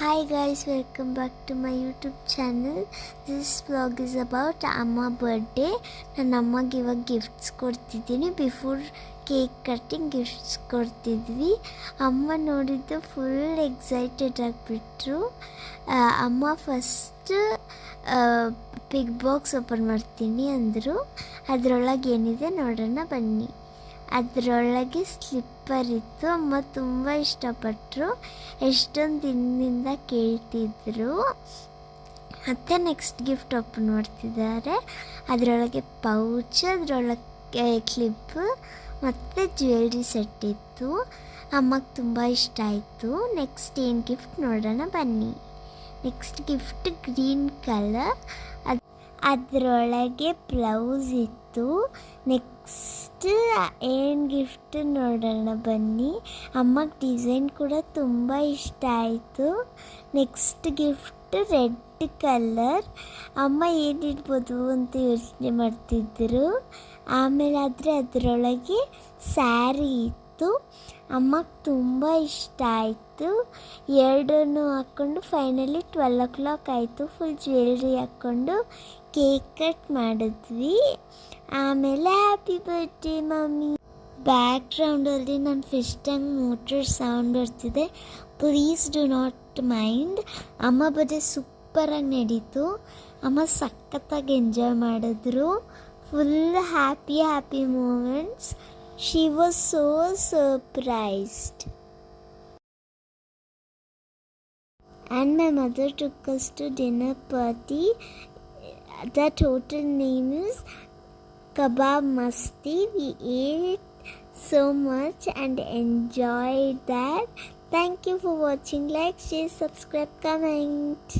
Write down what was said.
Hi guys, welcome back to my YouTube channel. This vlog is about ಅಮ್ಮ birthday. ನನ್ನ ಅಮ್ಮಗೆ ಇವಾಗ gifts ಕೊಡ್ತಿದ್ದೀನಿ. ಬಿಫೋರ್ ಕೇಕ್ ಕಟ್ಟಿಂಗ್ ಗಿಫ್ಟ್ಸ್ ಕೊಡ್ತಿದ್ವಿ. ಅಮ್ಮ ನೋಡಿದ್ದು ಫುಲ್ ಎಕ್ಸೈಟೆಡ್ ಆಗಿಬಿಟ್ರು. ಅಮ್ಮ ಫಸ್ಟ್ ಬಿಗ್ ಬಾಕ್ಸ್ ಓಪನ್ ಮಾಡ್ತೀನಿ ಅಂದರು. ಅದರೊಳಗೆ ಏನಿದೆ ನೋಡೋಣ ಬನ್ನಿ. ಅದರೊಳಗೆ ಸ್ಲಿಪ್ಪರ್ ಇತ್ತು. ಅಮ್ಮ ತುಂಬ ಇಷ್ಟಪಟ್ಟರು. ಎಷ್ಟೊಂದು ದಿನದಿಂದ ಕೇಳ್ತಿದ್ರು. ಮತ್ತು ನೆಕ್ಸ್ಟ್ ಗಿಫ್ಟ್ ಓಪನ್ ಮಾಡ್ತಿದ್ದಾರೆ. ಅದರೊಳಗೆ ಪೌಚ್, ಅದರೊಳಗೆ ಕ್ಲಿಪ್ ಮತ್ತು ಜ್ಯುವೆಲ್ರಿ ಸೆಟ್ ಇತ್ತು. ಅಮ್ಮಗೆ ತುಂಬ ಇಷ್ಟ ಆಯಿತು. ನೆಕ್ಸ್ಟ್ ಏನು ಗಿಫ್ಟ್ ನೋಡೋಣ ಬನ್ನಿ. ನೆಕ್ಸ್ಟ್ ಗಿಫ್ಟ್ ಗ್ರೀನ್ ಕಲರ್, ಅದರೊಳಗೆ ಬ್ಲೌಸ್ ಇತ್ತು. ನೆಕ್ಸ್ಟ್ ಏನು ಗಿಫ್ಟ್ ನೋಡೋಣ ಬನ್ನಿ. ಅಮ್ಮಗೆ ಡಿಸೈನ್ ಕೂಡ ತುಂಬ ಇಷ್ಟ ಆಯಿತು. Next gift red colour. ಅಮ್ಮ ಏನಿಡ್ಬೋದು ಅಂತ ಯೋಚನೆ ಮಾಡ್ತಿದ್ದರು. ಆಮೇಲೆ ಆದರೆ ಅದರೊಳಗೆ ಸ್ಯಾರಿ ಇತ್ತು. ಅಮ್ಮಗೆ ತುಂಬ ಇಷ್ಟ ಆಯಿತು. ಎರಡನ್ನೂ ಹಾಕ್ಕೊಂಡು ಫೈನಲಿ 12 o'clock ಆಯಿತು. ಫುಲ್ ಜ್ಯುವೆಲ್ರಿ ಹಾಕ್ಕೊಂಡು ಕೇಕ್ ಕಟ್ ಮಾಡಿದ್ವಿ. ಆಮೇಲೆ ಹ್ಯಾಪಿ ಬರ್ಡೇ ಮಮ್ಮಿ. ಬ್ಯಾಕ್ಗ್ರೌಂಡಲ್ಲಿ ನನ್ನ ಫಿಶ್ ಟ್ಯಾಂಕ್ ಮೋಟರ್ ಸೌಂಡ್ ಬರ್ತಿದೆ. Please do not mind. ಅಮ್ಮ ಬರ್ಡೇ ಸೂಪರಾಗಿ ನಡೀತು. ಅಮ್ಮ ಸಖತ್ತಾಗಿ ಎಂಜಾಯ್ ಮಾಡಿದ್ರು. Full happy moments. She was so surprised. And my mother took us to dinner party. That hotel name is Kebab Masti. We ate so much and enjoyed that. Thank you for watching. Like, share, subscribe, comment.